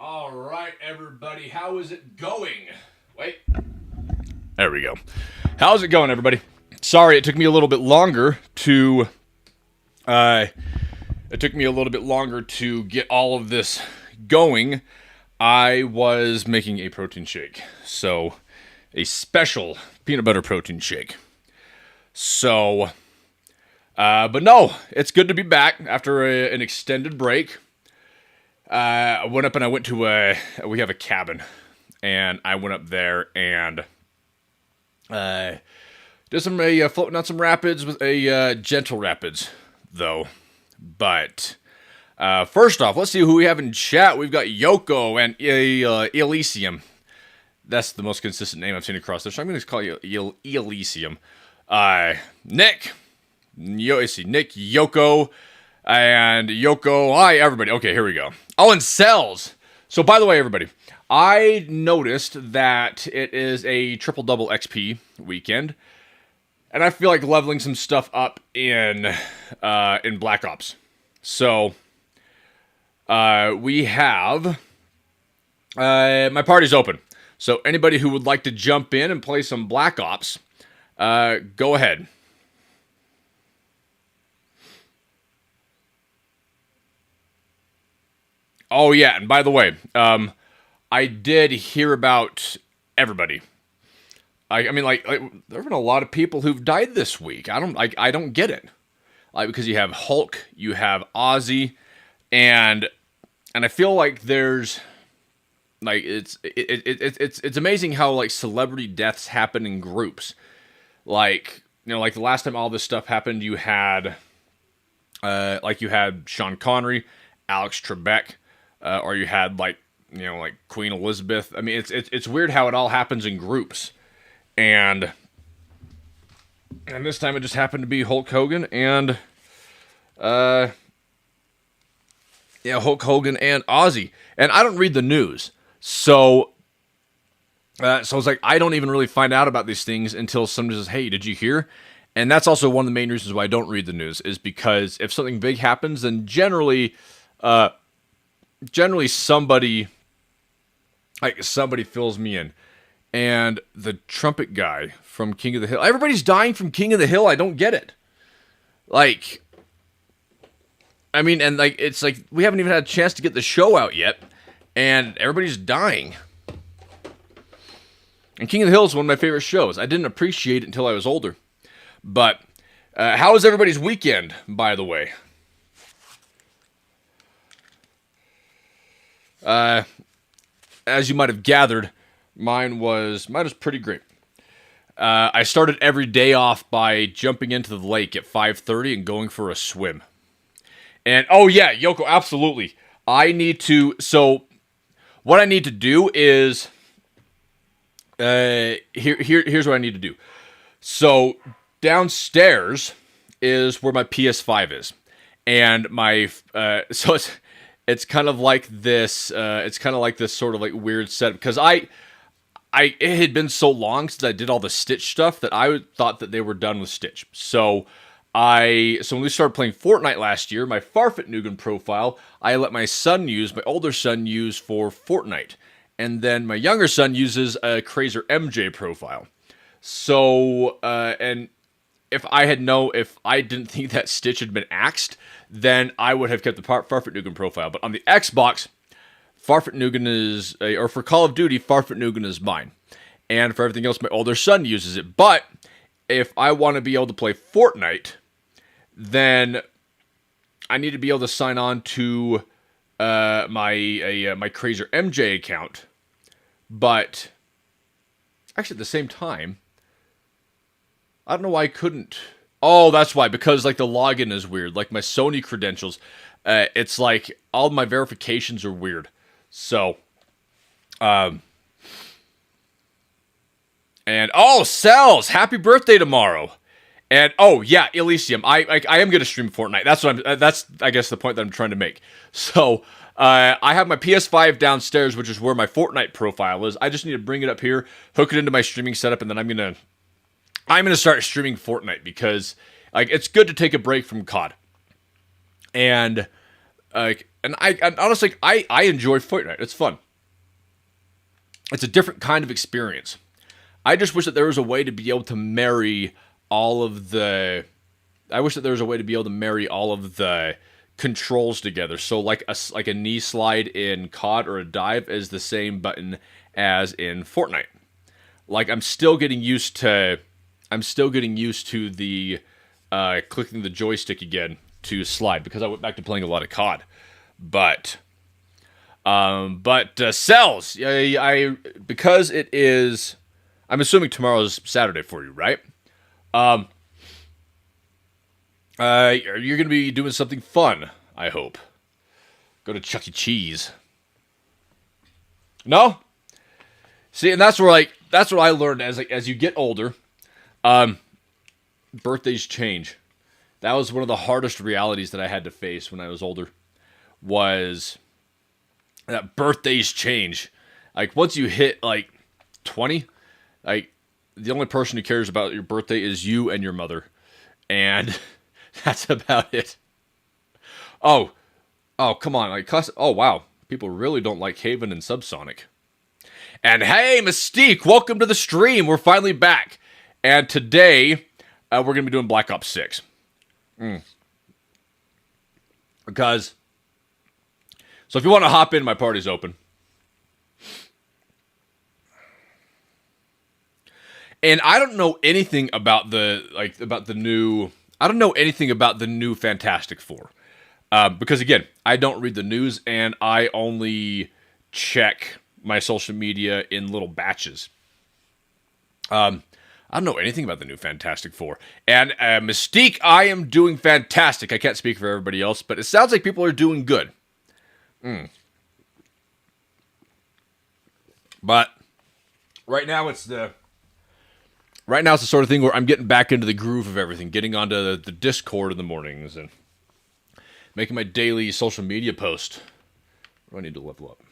All right, everybody, how is it going? Wait. There we go. How's it going, everybody? Sorry, it took me a little bit longer to get all of this going. I was making a protein shake. So, a special peanut butter protein shake. So, but no, it's good to be back after an extended break. I went up and I went to we have a cabin, and I went up there and did some floating on some rapids with a gentle rapids though. But first off, let's see who we have in chat. We've got Yoko and Elysium. That's the most consistent name I've seen across there, so I'm going to call you Elysium. Nick, Nick, Yoko. And Yoko, hi everybody. Okay, here we go. Oh, and Cells. So by the way, everybody, I noticed that it is a triple-double XP weekend, and I feel like leveling some stuff up in Black Ops. So we have My party's open. So anybody who would like to jump in and play some Black Ops, go ahead. Oh yeah, and by the way, I did hear about everybody. I mean, like there have been a lot of people who've died this week. I don't get it. Like because you have Hulk, you have Ozzy, and I feel like there's like it's amazing how like celebrity deaths happen in groups. Like like the last time all this stuff happened, you had Sean Connery, Alex Trebek, or you had like like Queen Elizabeth. I mean, it's weird how it all happens in groups, and this time it just happened to be Hulk Hogan and Hulk Hogan and Ozzy. And I don't read the news, so so it's like I don't even really find out about these things until somebody says, "Hey, did you hear?" And that's also one of the main reasons why I don't read the news is because if something big happens, then generally somebody fills me in. And the trumpet guy from King of the Hill, everybody's dying from King of the Hill. I don't get it. Like, I mean, and like it's like we haven't even had a chance to get the show out yet, and everybody's dying. And King of the Hill is one of my favorite shows. I didn't appreciate it until I was older. But how was everybody's weekend, by the way? As you might have gathered, mine was pretty great. I started every day off by jumping into the lake at 5:30 and going for a swim. And oh yeah, Yoko, absolutely. So what I need to do is here's what I need to do. So downstairs is where my PS5 is, and my so it's kind of like this. It's kind of like this sort of like weird setup because it had been so long since I did all the Stitch stuff that I thought that they were done with Stitch. So when we started playing Fortnite last year, my Farfetnugan profile I let my older son use for Fortnite, and then my younger son uses a Kreyzer MJ profile. So and if I didn't think that Stitch had been axed, then I would have kept the Farfetnugan profile. But on the Xbox, Farfetnugan is, or for Call of Duty, Farfetnugan is mine. And for everything else, my older son uses it. But if I want to be able to play Fortnite, then I need to be able to sign on to my Kreyzer MJ account. But actually, at the same time, I don't know why I couldn't. Oh, that's why. Because like the login is weird. Like my Sony credentials, it's like all my verifications are weird. So, and oh, Cells, happy birthday tomorrow. And oh yeah, Elysium, I am gonna stream Fortnite. That's I guess the point that I'm trying to make. So, I have my PS5 downstairs, which is where my Fortnite profile is. I just need to bring it up here, hook it into my streaming setup, and then I'm gonna start streaming Fortnite because like it's good to take a break from COD. And I honestly I enjoy Fortnite. It's fun. It's a different kind of experience. I just wish that there was a way to be able to marry all of the controls together. So like a knee slide in COD or a dive is the same button as in Fortnite. Like I'm still getting used to the clicking the joystick again to slide because I went back to playing a lot of COD. But Cells, because it is, I'm assuming tomorrow's Saturday for you, right? You're gonna be doing something fun, I hope. Go to Chuck E. Cheese. No? See, and that's what I learned as you get older. Birthdays change. That was one of the hardest realities that I had to face when I was older. Was that birthdays change. Like once you hit like 20, like the only person who cares about your birthday is you and your mother. And that's about it. Oh, come on. Like, oh, wow. People really don't like Haven and Subsonic. And hey, Mystique, welcome to the stream. We're finally back. And today, we're going to be doing Black Ops 6. Because, so if you want to hop in, my party's open. And I don't know anything about the new, I don't know anything about the new Fantastic Four. Because again, I don't read the news and I only check my social media in little batches. I don't know anything about the new Fantastic Four. And Mystique, I am doing fantastic. I can't speak for everybody else, but it sounds like people are doing good. But right now it's the sort of thing where I'm getting back into the groove of everything, getting onto the Discord in the mornings and making my daily social media post. What do I need to level up?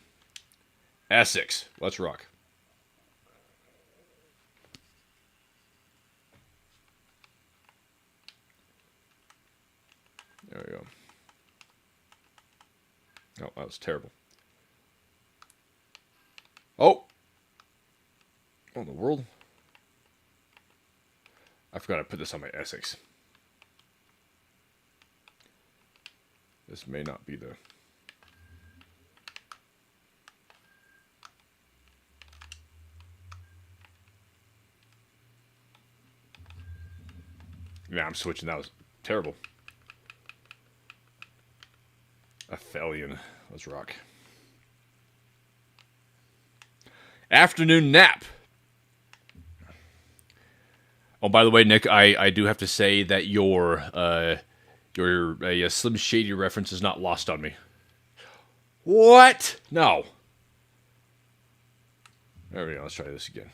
Essex. Let's rock. There we go. Oh, that was terrible. Oh! What in the world? I forgot I put this on my Essex. This may not be the... Yeah, I'm switching. That was terrible. Aphelion. Let's rock. Afternoon nap. Oh, by the way, Nick, I do have to say that your Slim Shady reference is not lost on me. What? No. There we go. Let's try this again.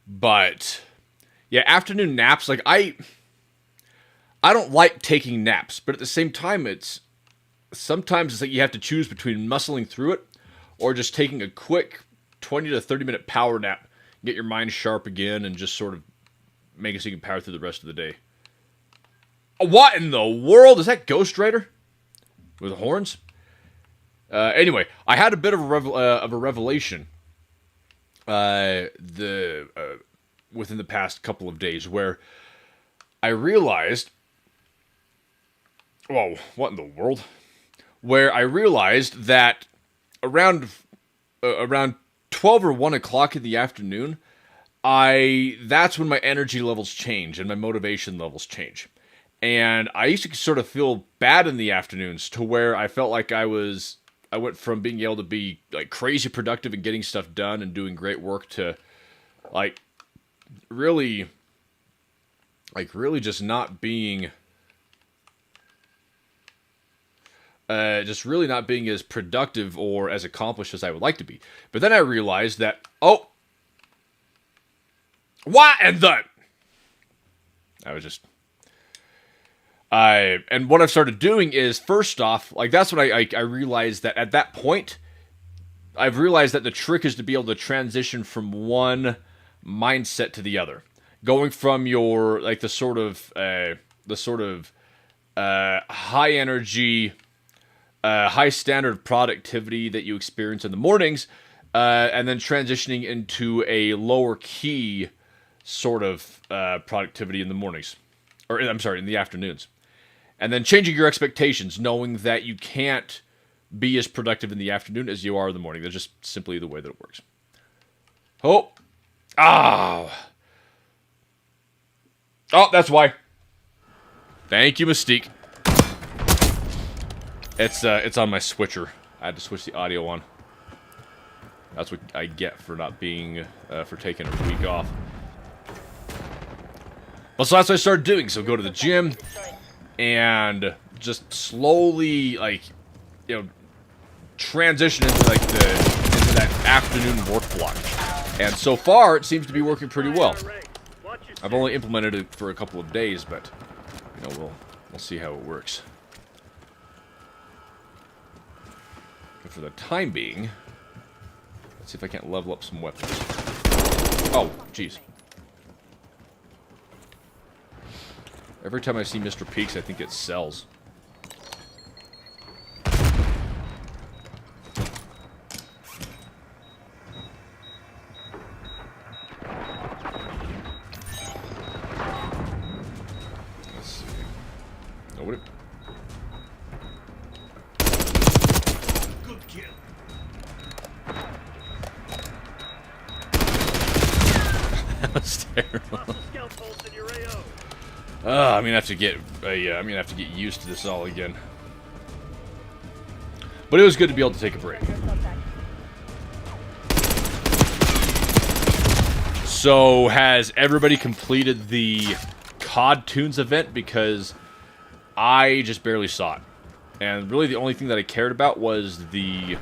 But yeah, afternoon naps. Like I don't like taking naps, but at the same time, sometimes it's like you have to choose between muscling through it or just taking a quick 20 to 30 minute power nap, get your mind sharp again, and just sort of make it so you can power through the rest of the day. What in the world? Is that Ghost Rider? With horns? Anyway, I had a bit of a revelation within the past couple of days where I realized... Whoa, what in the world? Where I realized that around 12 or 1 o'clock in the afternoon, that's when my energy levels change and my motivation levels change. And I used to sort of feel bad in the afternoons to where I felt like I went from being able to be like crazy productive and getting stuff done and doing great work to like really just not being really not being as productive or as accomplished as I would like to be. But then I realized that, what and the... I was just... and what I've started doing is, first off, like that's when I realized that at that point, I've realized that the trick is to be able to transition from one mindset to the other. Going from your, like the sort of high energy... high standard productivity that you experience in the mornings, and then transitioning into a lower key sort of productivity in the mornings. Or, I'm sorry, in the afternoons. And then changing your expectations, knowing that you can't be as productive in the afternoon as you are in the morning. That's just simply the way that it works. Oh, that's why. Thank you, Mystique. It's on my switcher. I had to switch the audio on. That's what I get for not being, for taking a week off. Well, so that's what I started doing. So go to the gym and just slowly, like, transition into that afternoon work block. And so far, it seems to be working pretty well. I've only implemented it for a couple of days, but we'll see how it works. But for the time being, let's see if I can't level up some weapons. Oh, jeez. Every time I see Mr. Peaks, I think it sells. I'm gonna have to get I'm gonna have to get used to this all again. But it was good to be able to take a break. So has everybody completed the COD Tunes event? Because I just barely saw it, and really the only thing that I cared about was that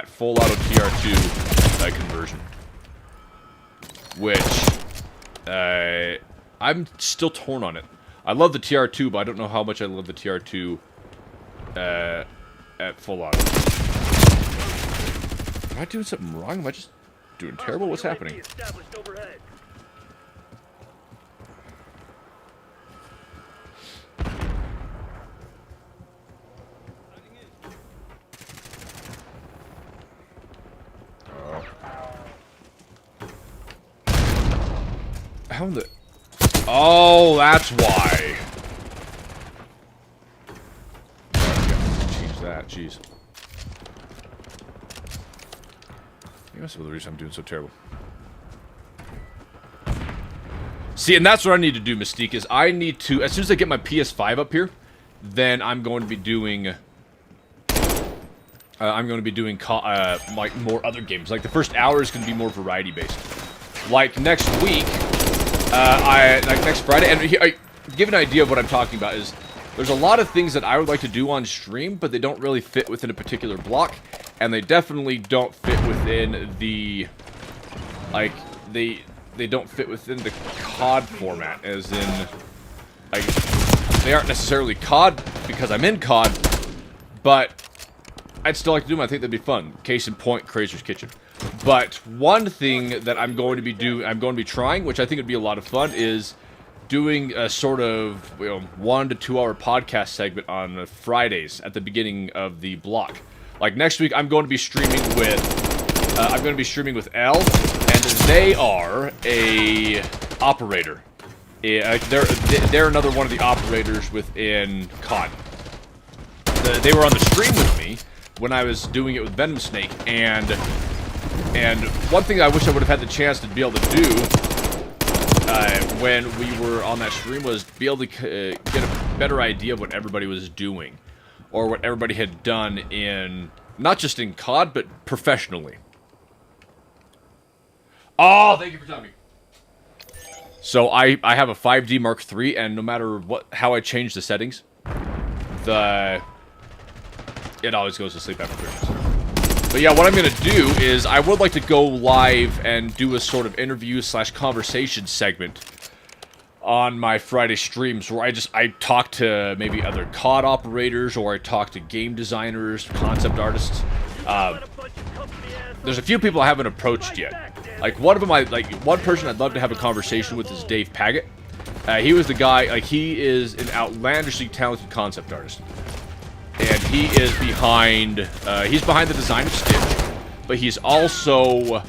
full auto TR2 conversion, which I'm still torn on it. I love the TR2, but I don't know how much I love the TR2 at full auto. Am I doing something wrong? Am I just doing terrible? What's happening? How in the... Oh, that's why. Change that, jeez. Maybe that's the reason I'm doing so terrible. See, and that's what I need to do, Mystique, is I need to... As soon as I get my PS5 up here, then I'm going to be doing... like, more other games. Like, the first hour is going to be more variety-based. Like, next week... like next Friday, and I give an idea of what I'm talking about is there's a lot of things that I would like to do on stream, but they don't really fit within a particular block, and they definitely don't fit within the, like, they don't fit within the COD format, as in, like, they aren't necessarily COD because I'm in COD, but I'd still like to do them. I think that'd be fun. Case in point, Kreyzer's Kitchen. But one thing that I'm going to be trying, which I think would be a lot of fun, is doing a sort of 1 to 2 hour podcast segment on Fridays at the beginning of the block. Like next week, I'm going to be streaming with L, and they are a operator. They're another one of the operators within COD. They were on the stream with me when I was doing it with Venom Snake, and one thing I wish I would have had the chance to be able to do when we were on that stream was be able to get a better idea of what everybody was doing, or what everybody had done in, not just in COD, but professionally. Oh, thank you for telling me. So I have a 5D Mark III, and no matter how I change the settings, it always goes to sleep after 3 minutes. But yeah, what I'm going to do is I would like to go live and do a sort of interview / conversation segment on my Friday streams where I talk to maybe other COD operators, or I talk to game designers, concept artists. There's a few people I haven't approached yet. Like one person I'd love to have a conversation with is Dave Paget. He was the guy, like he is an outlandishly talented concept artist. And he is behind the design of Stitch, but he's also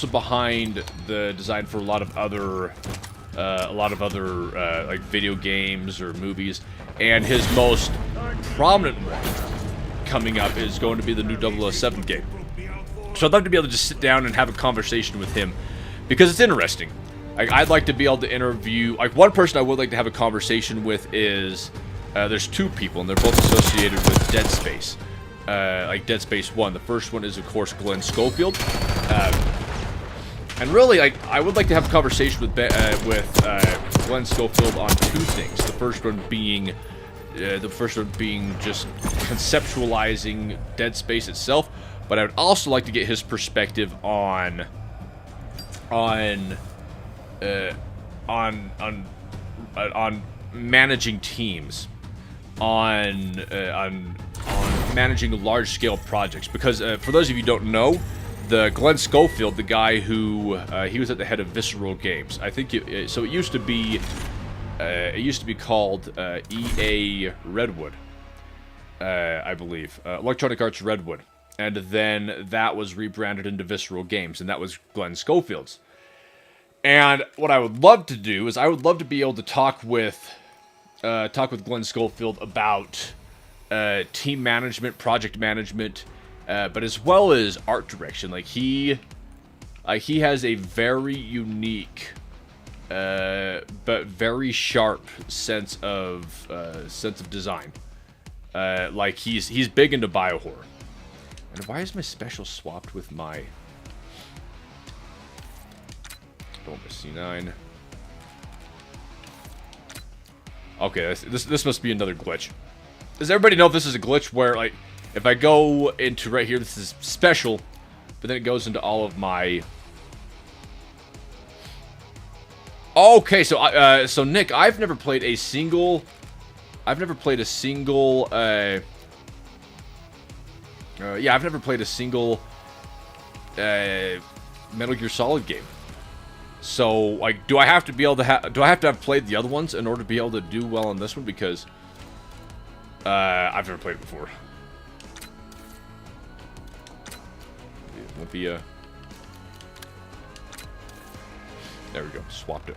behind the design for a lot of other like video games or movies. And his most prominent one coming up is going to be the new 007 game. So I'd love to be able to just sit down and have a conversation with him, because it's interesting. Like, I'd like to be able to interview, like, one person I would like to have a conversation with is, there's 2 people, and they're both associated with Dead Space. Like Dead Space 1. The first one is, of course, Glenn Schofield. And really, like, I would like to have a conversation with Glenn Schofield on 2 things. The first one being just conceptualizing Dead Space itself. But I would also like to get his perspective on managing teams, on managing large-scale projects. Because for those of you who don't know, the Glenn Schofield, the guy who he was at the head of Visceral Games. I think so. It used to be called EA Redwood, I believe, Electronic Arts Redwood, and then that was rebranded into Visceral Games, and that was Glenn Schofield's. And what I would love to do is I would love to be able to talk with Glenn Schofield about team management, project management, but as well as art direction. Like He has a very unique, but very sharp sense of design. Like he's big into biohorror. And why is my special swapped with my? Don't miss C9. Okay, this must be another glitch. Does everybody know if this is a glitch where, like, if I go into right here, this is special, but then it goes into all of my... Okay, so Nick, I've never played a single... yeah, I've never played a single Metal Gear Solid game. So, like, do I have to have played the other ones in order to be able to do well on this one? Because I've never played it before. It won't be a... There we go. Swapped it.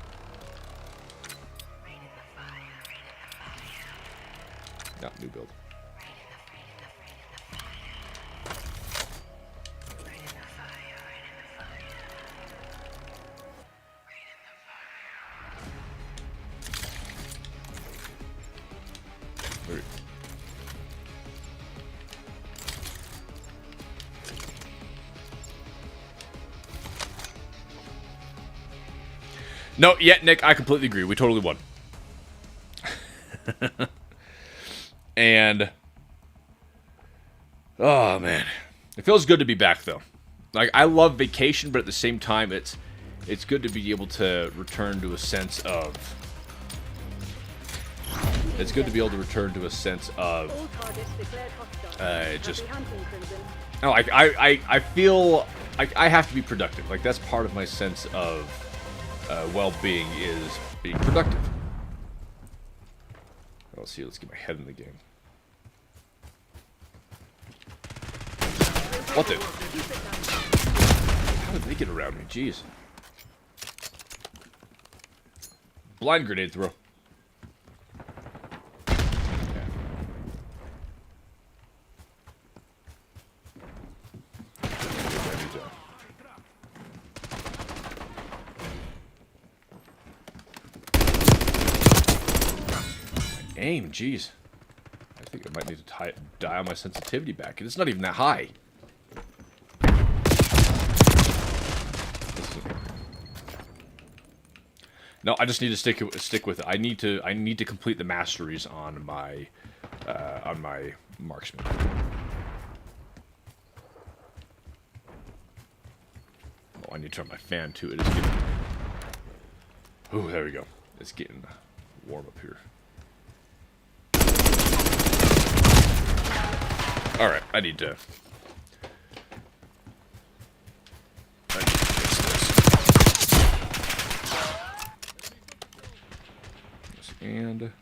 Not new build. No, yeah, Nick, I completely agree. We totally won. And... oh, man. It feels good to be back, though. Like, I love vacation, but at the same time, it's good to be able to return to a sense of... It's good to be able to return to a sense of... just... No, I feel... I have to be productive. Like, that's part of my sense of... well-being is being productive. Let's see, let's get my head in the game. What the? How did they get around me? Jeez. Blind grenade throw. Aim, jeez. I think I might need to dial my sensitivity back. It's not even that high. No, I just need to stick with it. I need to complete the masteries on my marksman. Oh, I need to turn my fan too. It is getting... ooh, there we go. It's getting warm up here. Alright, I need to fix this. And...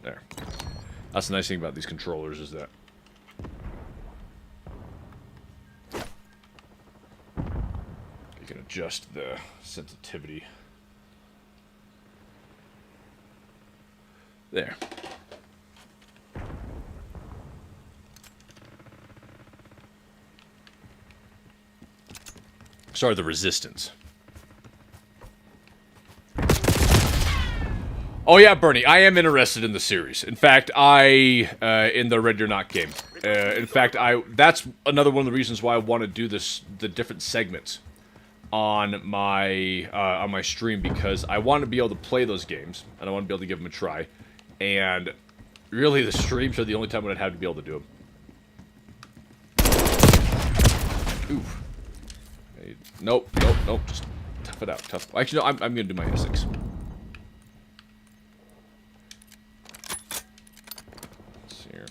there. That's the nice thing about these controllers is that you can adjust the sensitivity. There. Sorry, the resistance. Oh yeah, Bernie, I am interested in the series. In fact, in the Ready or Not game. In fact, that's another one of the reasons why I want to do the different segments on my stream, because I want to be able to play those games and I want to be able to give them a try. And really, the streams are the only time when I'd have to be able to do them. Oof. Nope. Just tough it out. Actually, no, I'm gonna do my M6. Let's see here.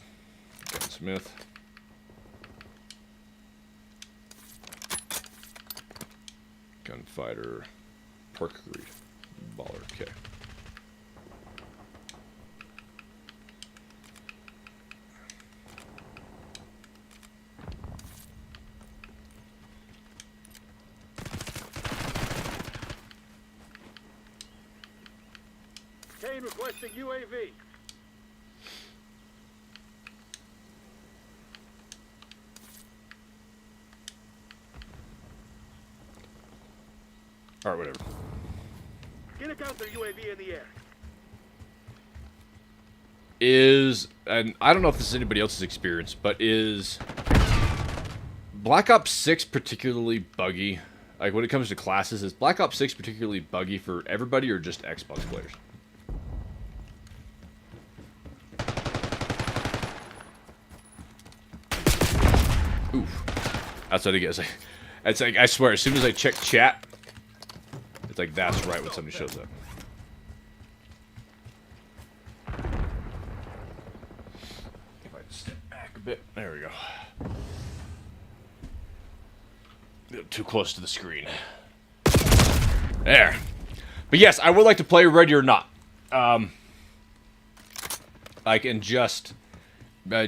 Gunsmith. Gunfighter. Perk greed. Baller. Okay. Requesting UAV. Or whatever. Get a counter UAV in the air. And I don't know if this is anybody else's experience, but is Black Ops 6 particularly buggy? Like, when it comes to classes, is Black Ops 6 particularly buggy for everybody or just Xbox players? Oof. That's what I guess. It's like, I swear, as soon as I check chat, it's like, that's right when somebody shows up. If I just step back a bit. There we go. Too close to the screen. There. But yes, I would like to play Ready or Not. I can just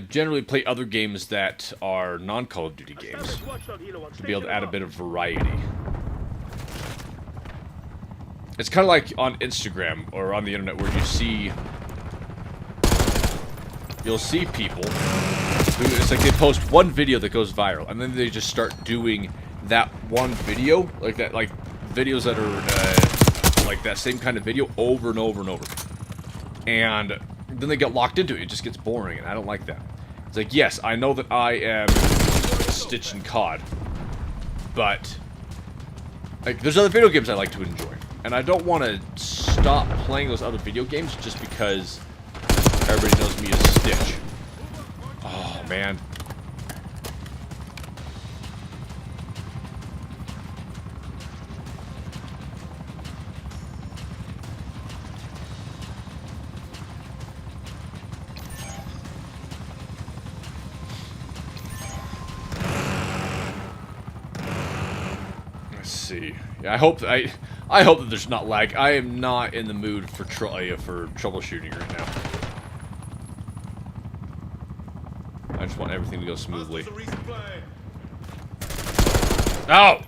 generally play other games that are non-Call of Duty games to be able to add a bit of variety. It's kind of like on Instagram or on the internet where you'll see people who, it's like they post one video that goes viral and then they just start doing that one video, like videos that are like that same kind of video over and over and over. And then they get locked into it. It just gets boring, and I don't like that. It's like, yes, I know that I am Stitch in COD, but like, there's other video games I like to enjoy, and I don't want to stop playing those other video games just because everybody knows me as Stitch. Oh man. See. Yeah, I hope that there's not lag. I am not in the mood for troubleshooting right now. I just want everything to go smoothly. No!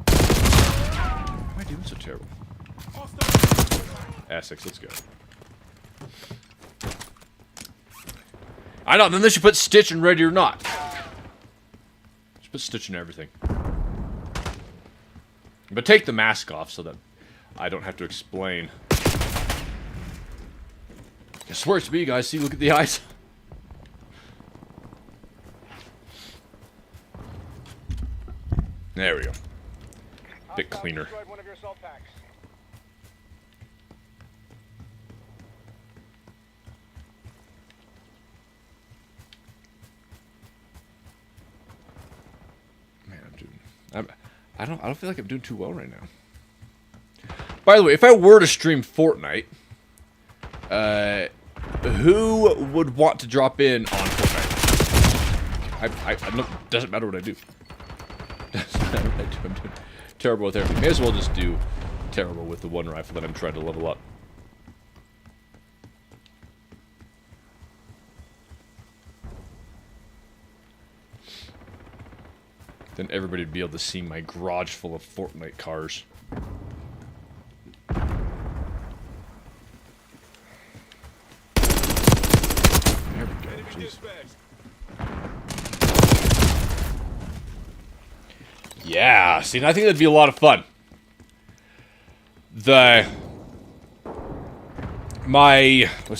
Why am I doing so terrible? Essex, let's go. I know, then they should put Stitch in Ready or Not. Just put Stitch in everything. But take the mask off so that I don't have to explain. I swear it's me, guys. See, look at the eyes. There we go. Bit cleaner. Man, I'm doing... I don't feel like I'm doing too well right now. By the way, if I were to stream Fortnite, who would want to drop in on Fortnite? Doesn't matter what I do. Doesn't matter what I do. I'm doing terrible with everything. May as well just do terrible with the one rifle that I'm trying to level up. Then everybody would be able to see my garage full of Fortnite cars. There we go. Jeez. Yeah, see, I think that'd be a lot of fun. Let's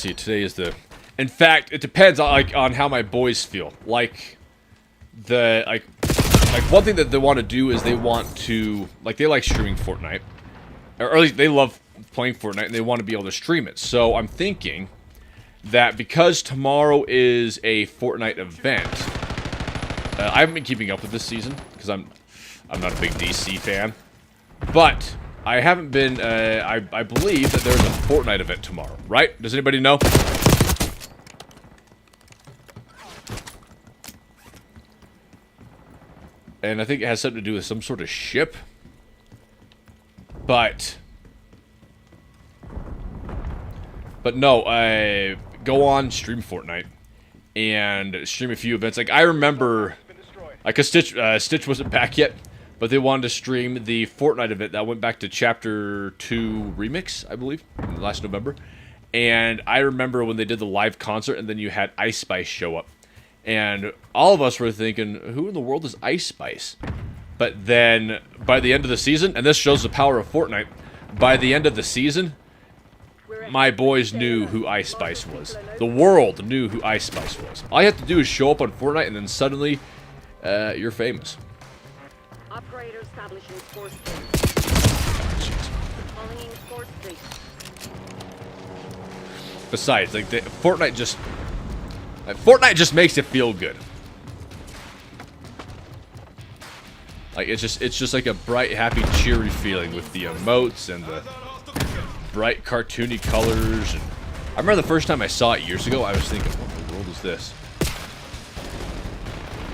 see, today is the... In fact, it depends on how my boys feel. Like, one thing that they want to do is they want to, they like streaming Fortnite. Or at least they love playing Fortnite and they want to be able to stream it. So I'm thinking that because tomorrow is a Fortnite event, I haven't been keeping up with this season because I'm not a big DC fan. But I haven't been, I believe that there's a Fortnite event tomorrow, right? Does anybody know? And I think it has something to do with some sort of ship. But no, go on, stream Fortnite. And stream a few events. Like, I remember, cause Stitch wasn't back yet. But they wanted to stream the Fortnite event that went back to Chapter 2 Remix, I believe, last November. And I remember when they did the live concert and then you had Ice Spice show up. And all of us were thinking, who in the world is Ice Spice? But then, by the end of the season, and this shows the power of Fortnite, by the end of the season, my boys knew who Ice Spice was. The world knew who Ice Spice was. All you have to do is show up on Fortnite, and then suddenly, you're famous. Operator establishing force Besides, like, Fortnite just makes it feel good. Like, it's just like a bright, happy, cheery feeling with the emotes and the bright, cartoony colors. And I remember the first time I saw it years ago, I was thinking, what in the world is this?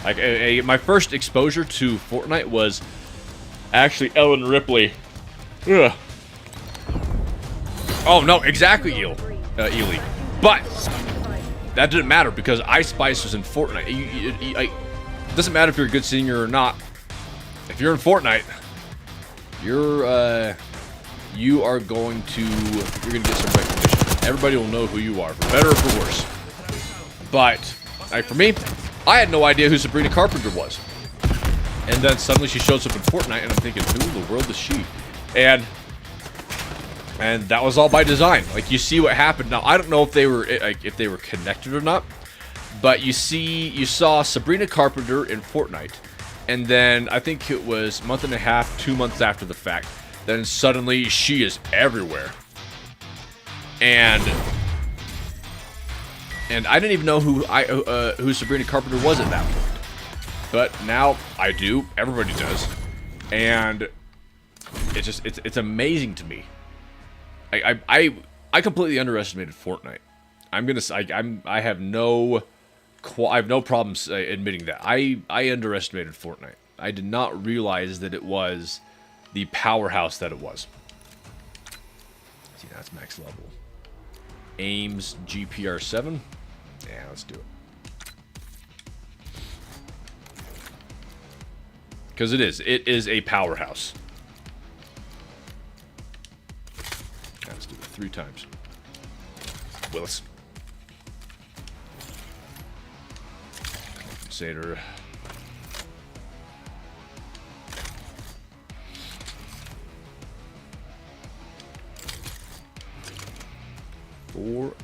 Like, my first exposure to Fortnite was actually Ellen Ripley. Ugh. Oh, no, exactly, Ely. But that didn't matter because Ice Spice was in Fortnite. It doesn't matter if you're a good singer or not. If you're in Fortnite, you are going to get some recognition. Everybody will know who you are, for better or for worse. But like for me, I had no idea who Sabrina Carpenter was. And then suddenly she shows up in Fortnite, and I'm thinking, who in the world is she? And that was all by design. Like, you see what happened. Now, I don't know if they were connected or not, but you saw Sabrina Carpenter in Fortnite, and then I think it was a month and a half, 2 months after the fact, then suddenly she is everywhere. And I didn't even know who Sabrina Carpenter was at that point. But now I do. Everybody does. And it's amazing to me. I completely underestimated Fortnite. I have no problems admitting that. I underestimated Fortnite. I did not realize that it was the powerhouse that it was. See, that's max level. Ames GPR 7. Yeah, let's do it. Because it is a powerhouse. Let's do it 3 times. Willis. Compensator.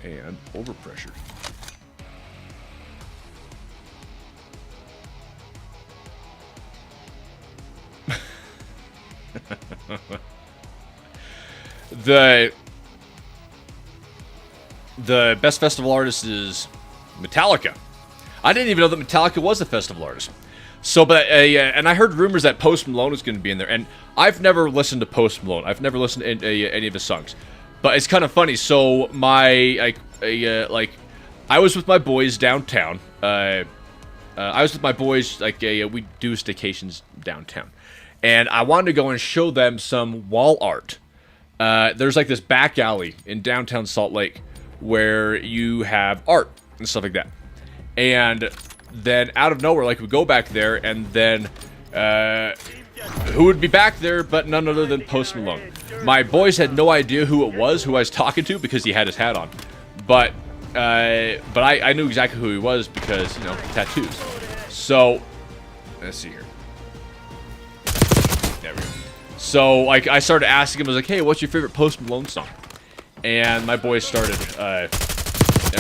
And overpressure. The best festival artist is Metallica. I didn't even know that Metallica was a festival artist. So, but and I heard rumors that Post Malone was going to be in there, and I've never listened to Post Malone. I've never listened to any of his songs. But it's kind of funny. So I was with my boys downtown. I was with my boys, we do staycations downtown. And I wanted to go and show them some wall art. There's like this back alley in downtown Salt Lake where you have art and stuff like that. And then out of nowhere, we go back there, and then who would be back there but none other than Post Malone. My boys had no idea who it was, who I was talking to, because he had his hat on. But I knew exactly who he was because, tattoos. So, let's see here. There we go. So, I started asking him, I was like, hey, what's your favorite Post Malone song? And my boys started, there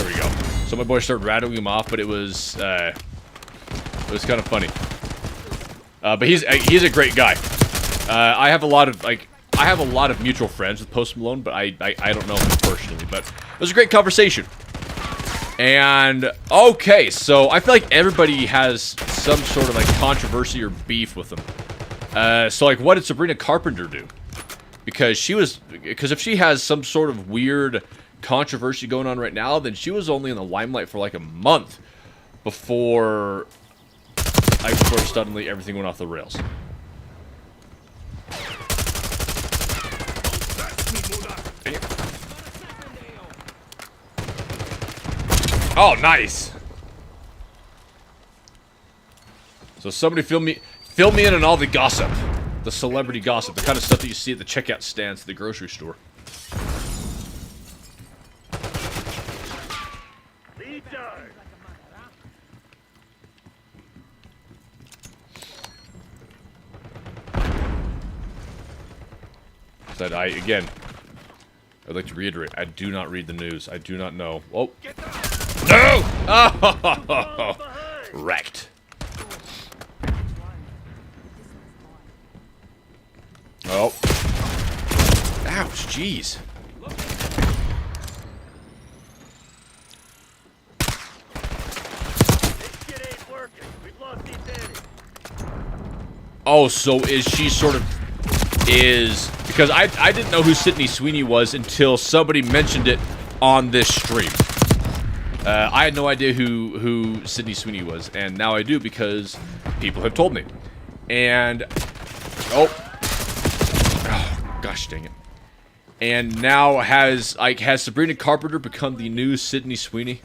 we go. So my boys started rattling him off, but it was kind of funny. But he's a great guy. I have a lot of mutual friends with Post Malone, but I don't know him personally. But it was a great conversation. And okay, so I feel like everybody has some sort of controversy or beef with him. So what did Sabrina Carpenter do? Because if she has some sort of weird controversy going on right now, then she was only in the limelight for a month before suddenly everything went off the rails. Oh, nice. So somebody fill me in on all the gossip. The celebrity gossip. The kind of stuff that you see at the checkout stands at the grocery store. That again, I'd like to reiterate, I do not read the news. I do not know. Oh. No! Oh! Wrecked. Oh. Ouch, jeez. This shit ain't working. We've lost the advantage. Oh, so is she sort of... Because I didn't know who Sydney Sweeney was until somebody mentioned it on this stream. I had no idea who Sydney Sweeney was, and now I do because people have told me. And... Oh, gosh dang it. And now has Sabrina Carpenter become the new Sydney Sweeney?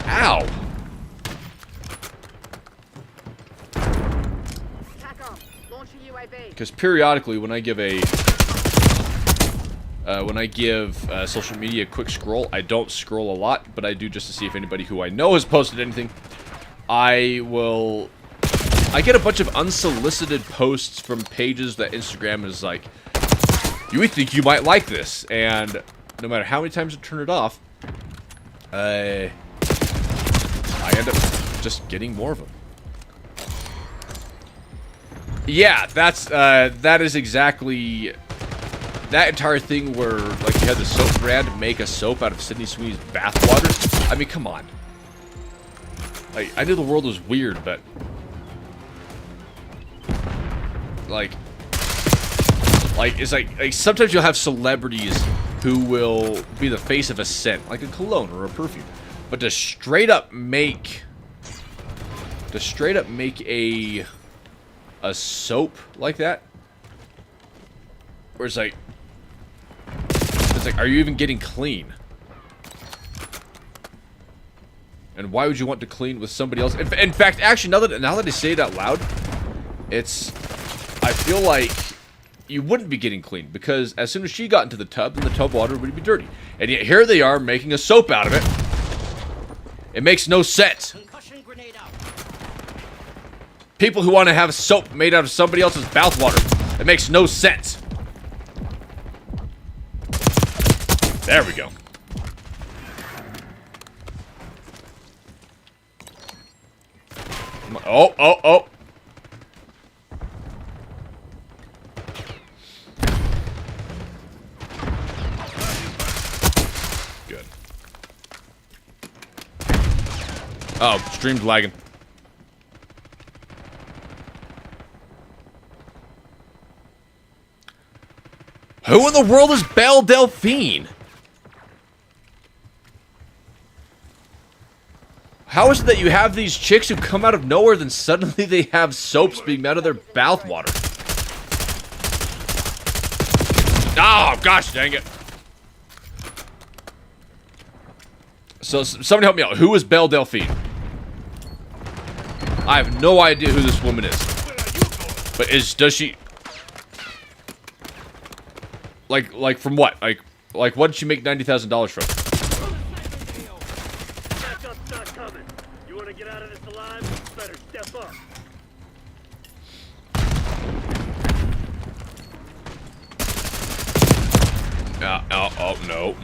Ow! TACOM, launch a UAV. Because periodically, when I give social media a quick scroll, I don't scroll a lot, but I do just to see if anybody who I know has posted anything. I get a bunch of unsolicited posts from pages that Instagram is like, you think you might like this, and no matter how many times I turn it off, I end up just getting more of them. Yeah, that is exactly that entire thing where, like, you had the soap brand make a soap out of Sydney Sweeney's bathwater. I mean, come on. Like, I knew the world was weird, but it's like sometimes you'll have celebrities who will be the face of a scent, like a cologne or a perfume, but to straight up make a soap like that, where it's like, are you even getting clean? And why would you want to clean with somebody else? In fact, actually, now that I say it out loud, I feel like you wouldn't be getting clean, because as soon as she got into the tub, then the tub water would be dirty. And yet here they are making a soap out of it. It makes no sense. Concussion grenade out. People who want to have soap made out of somebody else's bathwater. It makes no sense. There we go. Oh. Good. Oh, stream's lagging. Who in the world is Belle Delphine? How is it that you have these chicks who come out of nowhere, then suddenly they have soaps being made out of their bathwater? Oh, gosh dang it. So, somebody help me out. Who is Belle Delphine? I have no idea who this woman is. But does she... Like from what? Like what did she make $90,000 from? Backup's not coming. You want to get out of this alive? You better step up. Oh, no.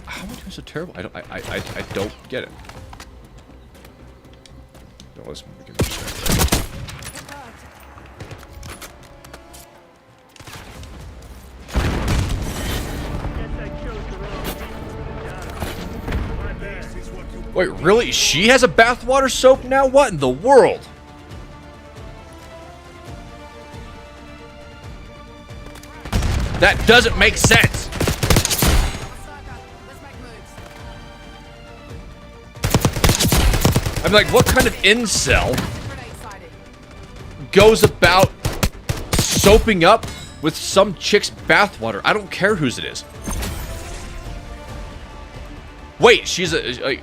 How am I doing so terrible? I don't get it. No, let's give it a check. Guess I chose the wrong people. Got it. My bad. Wait, really? She has a bathwater soap now? What in the world? That doesn't make sense. I'm like, what kind of incel goes about soaping up with some chick's bathwater? I don't care whose it is. Wait, she's a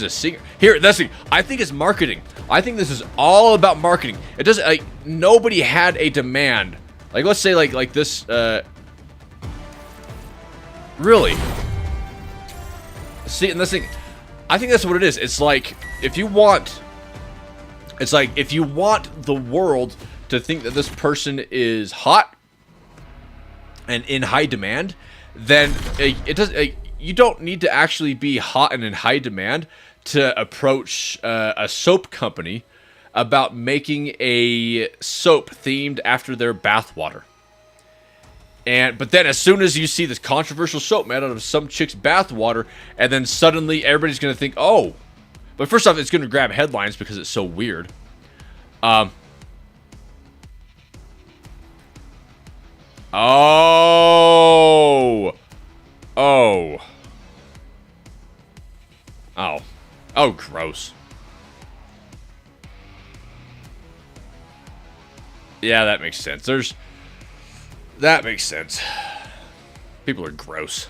singer. Here, that's the. I think it's marketing. I think this is all about marketing. It doesn't like nobody had a demand. Like, let's say like this. Really. See, and this thing. I think that's what it is. It's like, if you want It's like, if you want the world to think that this person is hot and in high demand, then you don't need to actually be hot and in high demand to approach a soap company about making a soap themed after their bathwater. But then as soon as you see this controversial soap made out of some chick's bathwater, and then suddenly everybody's going to think, oh. But first off, it's going to grab headlines because it's so weird. Oh. Oh. Oh, gross. Yeah, that makes sense. That makes sense. People are gross.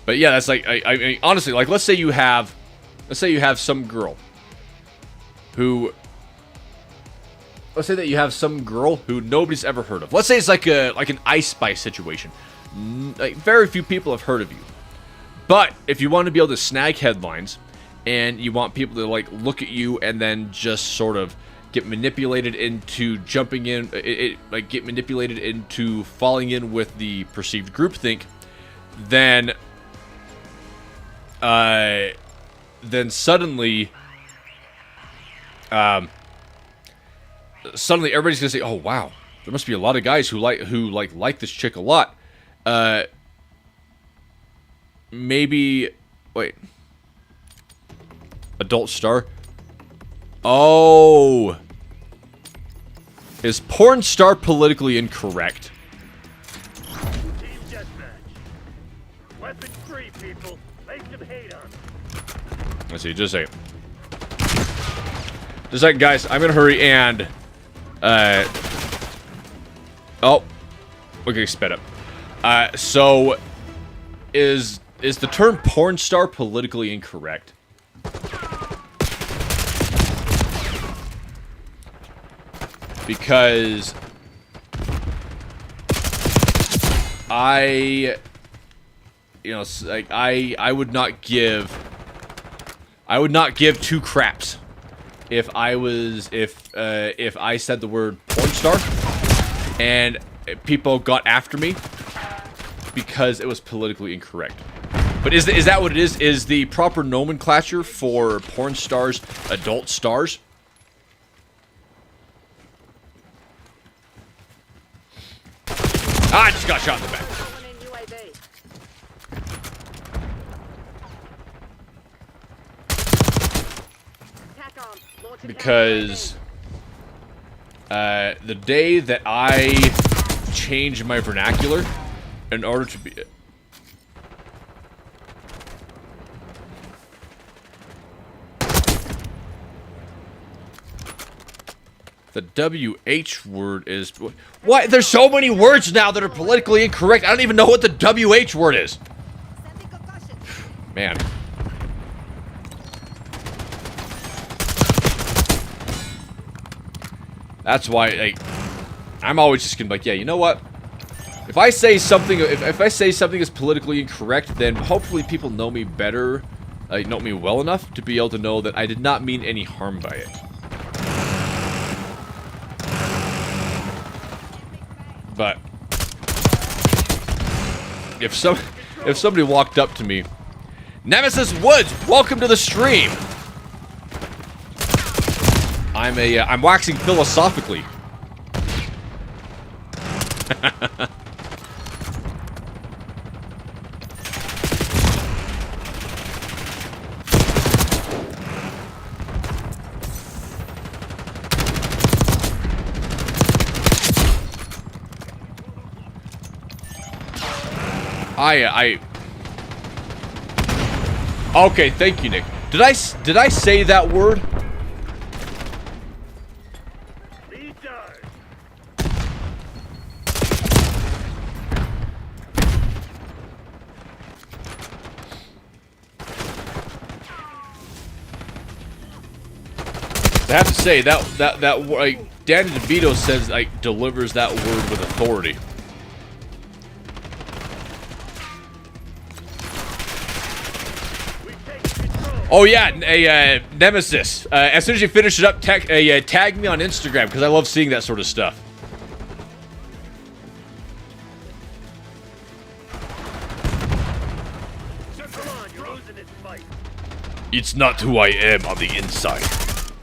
But yeah, that's like, I mean, honestly, like, let's say you have some girl who, let's say that you have some girl who nobody's ever heard of. Let's say it's like an Ice Spice situation. Like, very few people have heard of you. But if you want to be able to snag headlines, and you want people to like look at you and then just sort of get manipulated into jumping in, get manipulated into falling in with the perceived groupthink, then suddenly everybody's gonna say, "Oh wow, there must be a lot of guys who like this chick a lot." Maybe wait. Adult star. Oh. Is porn star politically incorrect? Team deathmatch. Weapon free, people. Make them hate on. Let's see, just a second. Just a second, guys. I'm gonna hurry and oh. Okay, sped up. So is the term porn star politically incorrect? Because I would not give two craps if I said the word porn star and people got after me because it was politically incorrect. But is that what it is? Is the proper nomenclature for porn stars adult stars? I just got shot in the back. Because the day that I changed my vernacular in order to be... The WH word is... What? There's so many words now that are politically incorrect. I don't even know what the WH word is. Man. That's why, like, I'm always just gonna be like, yeah, you know what? If I say something, if I say something is politically incorrect, then hopefully people know me better, know me well enough to be able to know that I did not mean any harm by it. But if somebody walked up to me, Nemesis Woods, welcome to the stream. I'm waxing philosophically. Okay, thank you, Nick. Did I say that word? I have to say that like Danny DeVito says, like, delivers that word with authority. Oh yeah, a Nemesis. As soon as you finish it up, tag me on Instagram because I love seeing that sort of stuff. Come on, you're losing this fight. It's not who I am on the inside.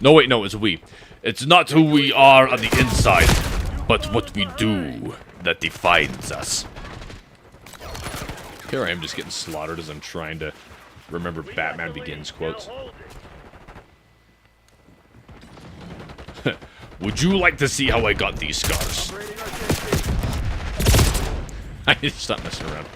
No, wait, no, it's we. It's not who we are on the inside, but what we do that defines us. Here I am just getting slaughtered as I'm trying to remember Batman Begins quotes. Would you like to see how I got these scars? I need to stop messing around.